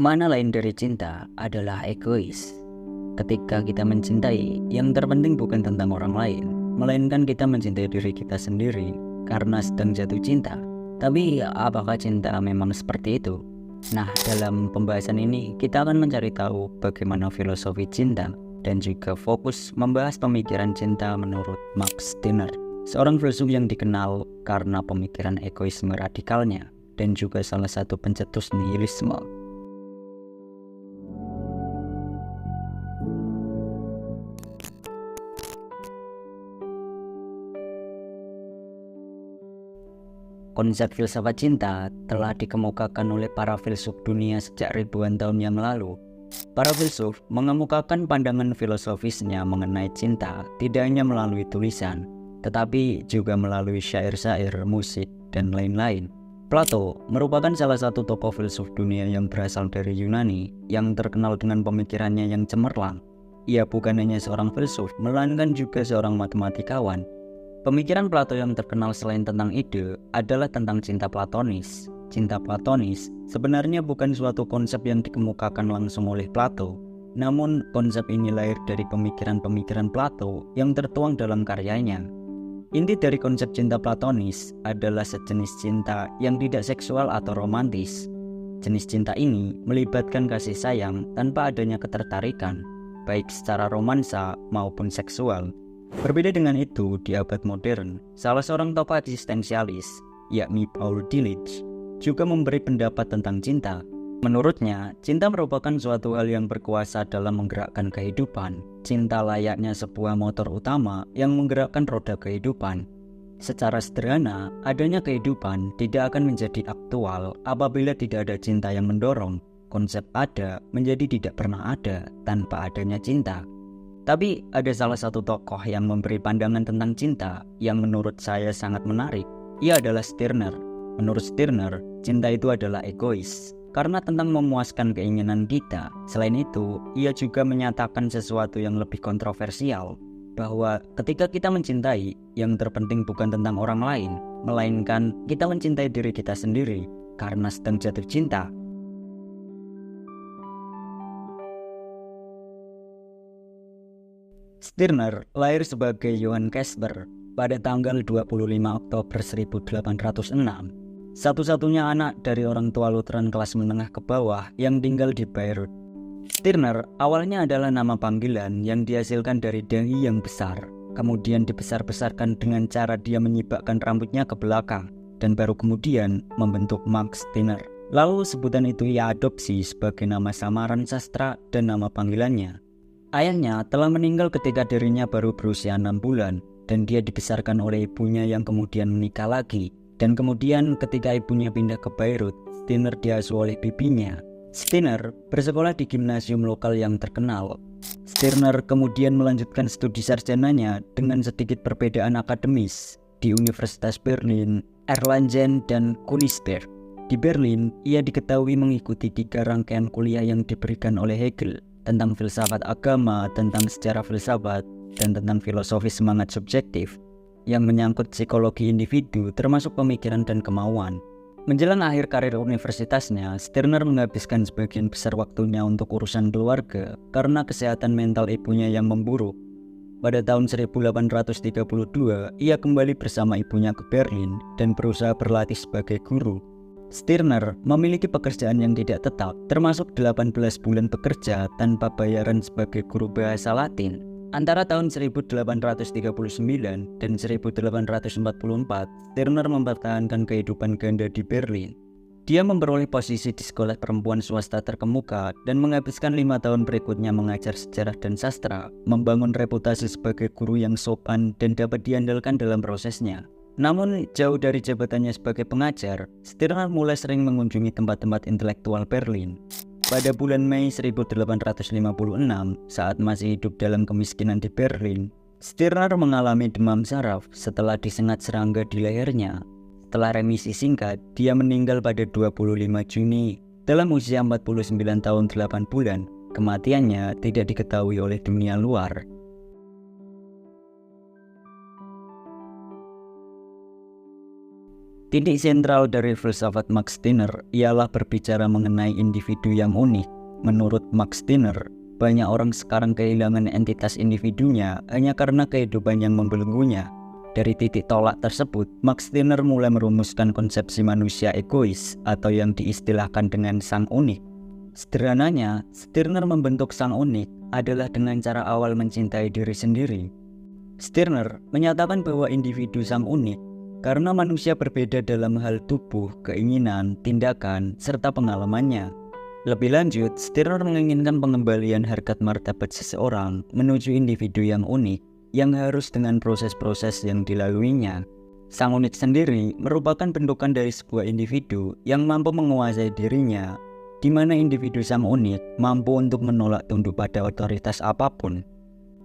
Mana lain dari cinta adalah egois. Ketika kita mencintai, yang terpenting bukan tentang orang lain, melainkan kita mencintai diri kita sendiri karena sedang jatuh cinta. Tapi apakah cinta memang seperti itu? Nah, dalam pembahasan ini kita akan mencari tahu bagaimana filosofi cinta dan juga fokus membahas pemikiran cinta menurut Max Stirner, seorang filsuf yang dikenal karena pemikiran egoisme radikalnya dan juga salah satu pencetus nihilisme. Konsep filsafat cinta telah dikemukakan oleh para filsuf dunia sejak ribuan tahun yang lalu. Para filsuf mengemukakan pandangan filosofisnya mengenai cinta tidak hanya melalui tulisan, tetapi juga melalui syair-syair, musik, dan lain-lain. Plato merupakan salah satu tokoh filsuf dunia yang berasal dari Yunani yang terkenal dengan pemikirannya yang cemerlang. Ia bukan hanya seorang filsuf, melainkan juga seorang matematikawan. Pemikiran Plato yang terkenal selain tentang ide adalah tentang cinta platonis. Cinta platonis sebenarnya bukan suatu konsep yang dikemukakan langsung oleh Plato, namun konsep ini lahir dari pemikiran-pemikiran Plato yang tertuang dalam karyanya. Inti dari konsep cinta platonis adalah sejenis cinta yang tidak seksual atau romantis. Jenis cinta ini melibatkan kasih sayang tanpa adanya ketertarikan, baik secara romansa maupun seksual. Berbeda dengan itu, di abad modern, salah seorang tokoh eksistensialis, yakni Paul Tillich, juga memberi pendapat tentang cinta. Menurutnya, cinta merupakan suatu hal yang berkuasa dalam menggerakkan kehidupan. Cinta layaknya sebuah motor utama yang menggerakkan roda kehidupan. Secara sederhana, adanya kehidupan tidak akan menjadi aktual apabila tidak ada cinta yang mendorong. Konsep ada menjadi tidak pernah ada tanpa adanya cinta. Tapi ada salah satu tokoh yang memberi pandangan tentang cinta yang menurut saya sangat menarik. Ia adalah Stirner. Menurut Stirner, cinta itu adalah egois karena tentang memuaskan keinginan kita. Selain itu, ia juga menyatakan sesuatu yang lebih kontroversial, bahwa ketika kita mencintai, yang terpenting bukan tentang orang lain, melainkan kita mencintai diri kita sendiri karena sedang jatuh cinta. Stirner lahir sebagai Johann Casper pada tanggal 25 Oktober 1806, satu-satunya anak dari orang tua Lutheran kelas menengah ke bawah yang tinggal di Bayreuth. Stirner awalnya adalah nama panggilan yang dihasilkan dari dahi yang besar, kemudian dibesar-besarkan dengan cara dia menyibakkan rambutnya ke belakang, dan baru kemudian membentuk Max Stirner. Lalu sebutan itu ia adopsi sebagai nama samaran sastra dan nama panggilannya. Ayahnya telah meninggal ketika dirinya baru berusia 6 bulan dan dia dibesarkan oleh ibunya yang kemudian menikah lagi. Dan kemudian ketika ibunya pindah ke Bayreuth, Stirner diasuh oleh bibinya. Stirner bersekolah di gimnasium lokal yang terkenal. Stirner kemudian melanjutkan studi sarjananya dengan sedikit perbedaan akademis di Universitas Berlin, Erlangen, dan Königsberg. Di Berlin, ia diketahui mengikuti 3 rangkaian kuliah yang diberikan oleh Hegel tentang filsafat agama, tentang sejarah filsafat, dan tentang filosofi semangat subjektif yang menyangkut psikologi individu termasuk pemikiran dan kemauan. Menjelang akhir karir universitasnya, Stirner menghabiskan sebagian besar waktunya untuk urusan keluarga karena kesehatan mental ibunya yang memburuk. Pada tahun 1832, ia kembali bersama ibunya ke Berlin dan berusaha berlatih sebagai guru. Stirner memiliki pekerjaan yang tidak tetap, termasuk 18 bulan bekerja tanpa bayaran sebagai guru bahasa Latin. Antara tahun 1839 dan 1844, Stirner mempertahankan kehidupan ganda di Berlin. Dia memperoleh posisi di sekolah perempuan swasta terkemuka dan menghabiskan 5 tahun berikutnya mengajar sejarah dan sastra, membangun reputasi sebagai guru yang sopan dan dapat diandalkan dalam prosesnya. Namun, jauh dari jabatannya sebagai pengajar, Stirner mulai sering mengunjungi tempat-tempat intelektual Berlin. Pada bulan Mei 1856, saat masih hidup dalam kemiskinan di Berlin, Stirner mengalami demam saraf setelah disengat serangga di lehernya. Setelah remisi singkat, dia meninggal pada 25 Juni dalam usia 49 tahun 8 bulan. Kematiannya tidak diketahui oleh dunia luar. Titik sentral dari filsafat Max Stirner ialah berbicara mengenai individu yang unik. Menurut Max Stirner, banyak orang sekarang kehilangan entitas individunya hanya karena kehidupan yang membelenggunya. Dari titik tolak tersebut, Max Stirner mulai merumuskan konsepsi manusia egois atau yang diistilahkan dengan sang unik. Sederhananya, Stirner membentuk sang unik adalah dengan cara awal mencintai diri sendiri. Stirner menyatakan bahwa individu sang unik karena manusia berbeda dalam hal tubuh, keinginan, tindakan, serta pengalamannya. Lebih lanjut, Stirner menginginkan pengembalian harkat martabat seseorang menuju individu yang unik yang harus dengan proses-proses yang dilaluinya. Sang unik sendiri merupakan bentukan dari sebuah individu yang mampu menguasai dirinya, di mana individu sang unik mampu untuk menolak tunduk pada otoritas apapun.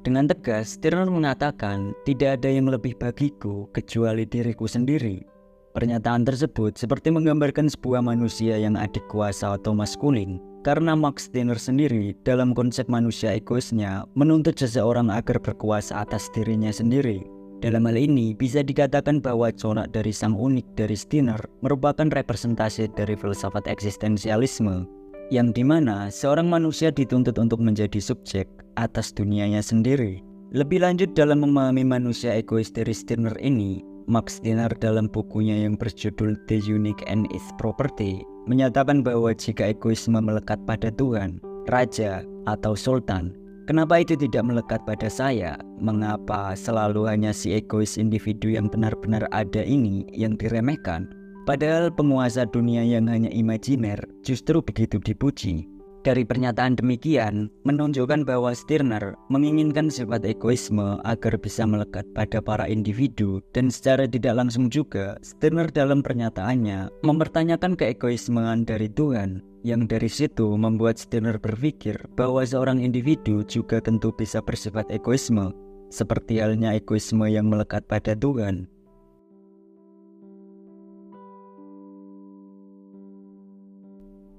Dengan tegas, Stirner mengatakan, tidak ada yang lebih bagiku kecuali diriku sendiri. Pernyataan tersebut seperti menggambarkan sebuah manusia yang adik kuasa atau maskulin, karena Max Stirner sendiri dalam konsep manusia egoisnya menuntut seseorang agar berkuasa atas dirinya sendiri. Dalam hal ini bisa dikatakan bahwa corak dari sang unik dari Stirner merupakan representasi dari filsafat eksistensialisme, yang dimana seorang manusia dituntut untuk menjadi subjek atas dunianya sendiri. Lebih lanjut dalam memahami manusia egois dari Stirner ini, Max Stirner dalam bukunya yang berjudul The Unique and Its Property menyatakan bahwa jika egoisme melekat pada Tuhan, Raja, atau Sultan, kenapa itu tidak melekat pada saya? Mengapa selalu hanya si egois individu yang benar-benar ada ini yang diremehkan? Padahal penguasa dunia yang hanya imajiner justru begitu dipuji. Dari pernyataan demikian, menunjukkan bahwa Stirner menginginkan sifat egoisme agar bisa melekat pada para individu, dan secara tidak langsung juga, Stirner dalam pernyataannya mempertanyakan keegoismean dari Tuhan, yang dari situ membuat Stirner berpikir bahwa seorang individu juga tentu bisa bersifat egoisme, seperti halnya egoisme yang melekat pada Tuhan.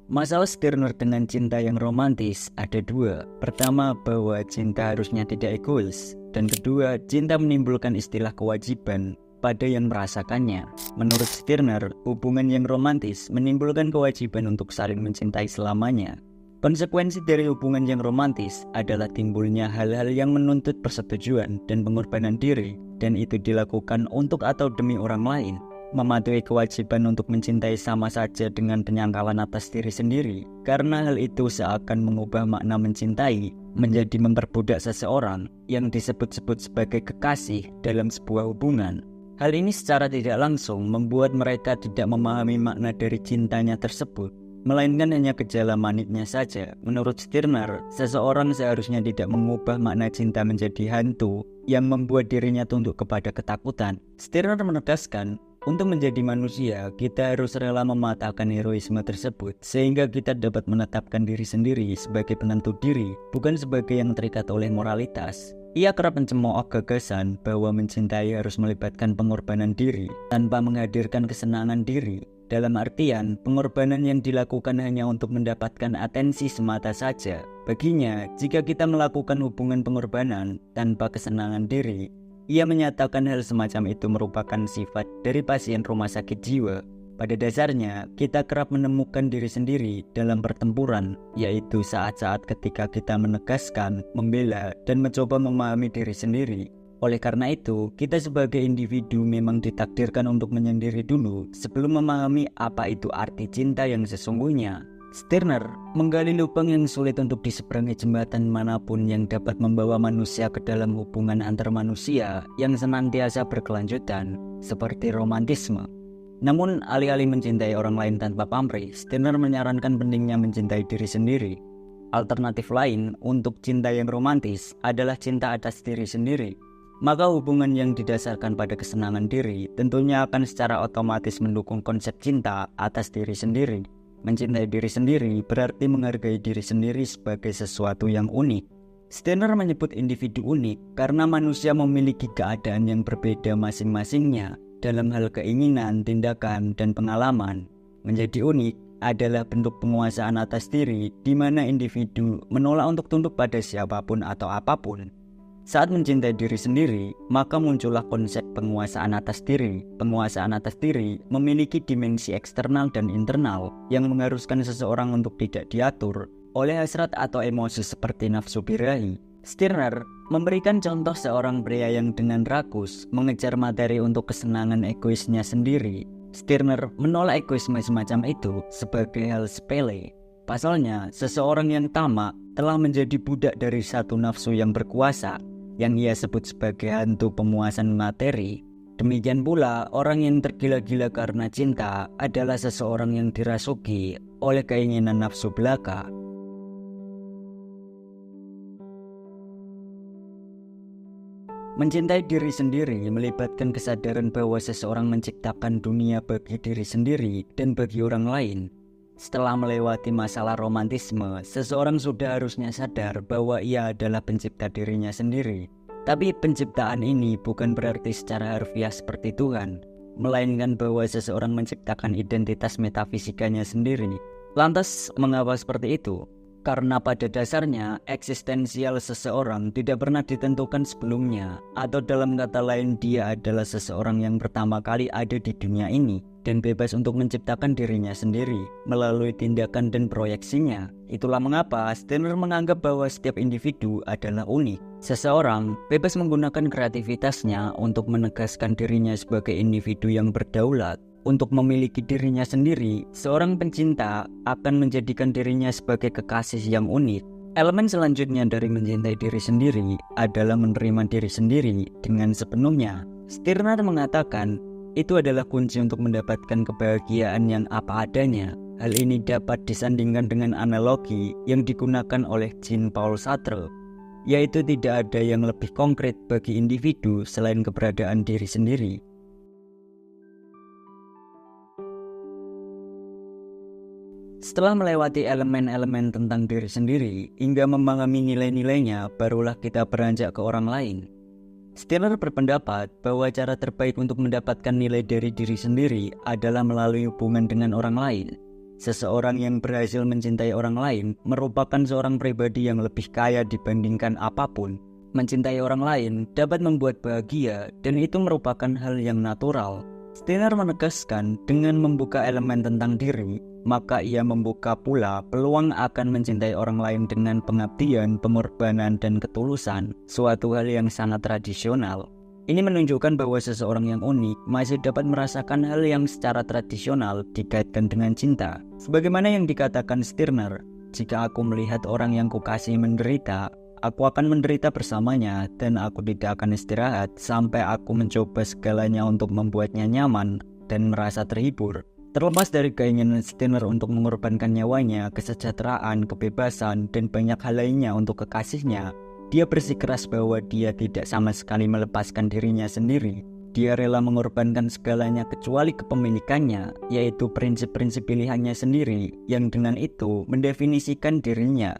Masalah Stirner dengan cinta yang romantis ada dua. Pertama, bahwa cinta harusnya tidak egois. Dan kedua, cinta menimbulkan istilah kewajiban pada yang merasakannya. Menurut Stirner, hubungan yang romantis menimbulkan kewajiban untuk saling mencintai selamanya. Konsekuensi dari hubungan yang romantis adalah timbulnya hal-hal yang menuntut persetujuan dan pengorbanan diri, dan itu dilakukan untuk atau demi orang lain. Mematuhi kewajiban untuk mencintai sama saja dengan penyangkalan atas diri sendiri, karena hal itu seakan mengubah makna mencintai menjadi memperbudak seseorang yang disebut-sebut sebagai kekasih dalam sebuah hubungan. Hal ini secara tidak langsung membuat mereka tidak memahami makna dari cintanya tersebut, melainkan hanya gejala manisnya saja. Menurut Stirner, seseorang seharusnya tidak mengubah makna cinta menjadi hantu yang membuat dirinya tunduk kepada ketakutan. Stirner menegaskan, untuk menjadi manusia, kita harus rela mematahkan heroisme tersebut, sehingga kita dapat menetapkan diri sendiri sebagai penentu diri, bukan sebagai yang terikat oleh moralitas. Ia kerap mencemooh gagasan bahwa mencintai harus melibatkan pengorbanan diri, tanpa menghadirkan kesenangan diri. Dalam artian, pengorbanan yang dilakukan hanya untuk mendapatkan atensi semata saja. Baginya, jika kita melakukan hubungan pengorbanan tanpa kesenangan diri, ia menyatakan hal semacam itu merupakan sifat dari pasien rumah sakit jiwa. Pada dasarnya, kita kerap menemukan diri sendiri dalam pertempuran, yaitu saat-saat ketika kita menegaskan, membela, dan mencoba memahami diri sendiri. Oleh karena itu, kita sebagai individu memang ditakdirkan untuk menyendiri dulu sebelum memahami apa itu arti cinta yang sesungguhnya. Stirner menggali lubang yang sulit untuk diseberangi jembatan manapun yang dapat membawa manusia ke dalam hubungan antar manusia yang senantiasa berkelanjutan, seperti romantisme. Namun, alih-alih mencintai orang lain tanpa pamrih, Stirner menyarankan pentingnya mencintai diri sendiri. Alternatif lain untuk cinta yang romantis adalah cinta atas diri sendiri. Maka hubungan yang didasarkan pada kesenangan diri tentunya akan secara otomatis mendukung konsep cinta atas diri sendiri. Mencintai diri sendiri berarti menghargai diri sendiri sebagai sesuatu yang unik. Stirner menyebut individu unik karena manusia memiliki keadaan yang berbeda masing-masingnya dalam hal keinginan, tindakan, dan pengalaman. Menjadi unik adalah bentuk penguasaan atas diri di mana individu menolak untuk tunduk pada siapapun atau apapun. Saat mencintai diri sendiri, maka muncullah konsep penguasaan atas diri. Penguasaan atas diri memiliki dimensi eksternal dan internal yang mengharuskan seseorang untuk tidak diatur oleh hasrat atau emosi seperti nafsu birahi. Stirner memberikan contoh seorang pria yang dengan rakus mengejar materi untuk kesenangan egoisnya sendiri. Stirner menolak egoisme semacam itu sebagai hal sepele. Pasalnya, seseorang yang tamak telah menjadi budak dari satu nafsu yang berkuasa, yang ia sebut sebagai hantu pemuasan materi. Demikian pula, orang yang tergila-gila karena cinta adalah seseorang yang dirasuki oleh keinginan nafsu belaka. Mencintai diri sendiri melibatkan kesadaran bahwa seseorang menciptakan dunia bagi diri sendiri dan bagi orang lain. Setelah melewati masalah romantisme, seseorang sudah harusnya sadar bahwa ia adalah pencipta dirinya sendiri. Tapi penciptaan ini bukan berarti secara harfiah seperti Tuhan, melainkan bahwa seseorang menciptakan identitas metafisikanya sendiri. Lantas, mengapa seperti itu? Karena pada dasarnya, eksistensial seseorang tidak pernah ditentukan sebelumnya, atau dalam kata lain dia adalah seseorang yang pertama kali ada di dunia ini dan bebas untuk menciptakan dirinya sendiri melalui tindakan dan proyeksinya. Itulah mengapa Stirner menganggap bahwa setiap individu adalah unik. Seseorang bebas menggunakan kreativitasnya untuk menegaskan dirinya sebagai individu yang berdaulat. Untuk memiliki dirinya sendiri, seorang pencinta akan menjadikan dirinya sebagai kekasih yang unik. Elemen selanjutnya dari mencintai diri sendiri adalah menerima diri sendiri dengan sepenuhnya. Stirner mengatakan, itu adalah kunci untuk mendapatkan kebahagiaan yang apa adanya. Hal ini dapat disandingkan dengan analogi yang digunakan oleh Jean-Paul Sartre, yaitu tidak ada yang lebih konkret bagi individu selain keberadaan diri sendiri. Setelah melewati elemen-elemen tentang diri sendiri hingga memahami nilai-nilainya, barulah kita beranjak ke orang lain. Stirner berpendapat bahwa cara terbaik untuk mendapatkan nilai dari diri sendiri adalah melalui hubungan dengan orang lain. Seseorang yang berhasil mencintai orang lain merupakan seorang pribadi yang lebih kaya dibandingkan apapun. Mencintai orang lain dapat membuat bahagia dan itu merupakan hal yang natural. Stirner menegaskan dengan membuka elemen tentang diri, maka ia membuka pula peluang akan mencintai orang lain dengan pengabdian, pengorbanan, dan ketulusan, suatu hal yang sangat tradisional. Ini menunjukkan bahwa seseorang yang unik masih dapat merasakan hal yang secara tradisional dikaitkan dengan cinta. Sebagaimana yang dikatakan Stirner, jika aku melihat orang yang kukasihi menderita, aku akan menderita bersamanya dan aku tidak akan istirahat sampai aku mencoba segalanya untuk membuatnya nyaman dan merasa terhibur. Terlepas dari keinginan Stirner untuk mengorbankan nyawanya, kesejahteraan, kebebasan, dan banyak hal lainnya untuk kekasihnya, dia bersikeras bahwa dia tidak sama sekali melepaskan dirinya sendiri. Dia rela mengorbankan segalanya kecuali kepemilikannya, yaitu prinsip-prinsip pilihannya sendiri, yang dengan itu mendefinisikan dirinya.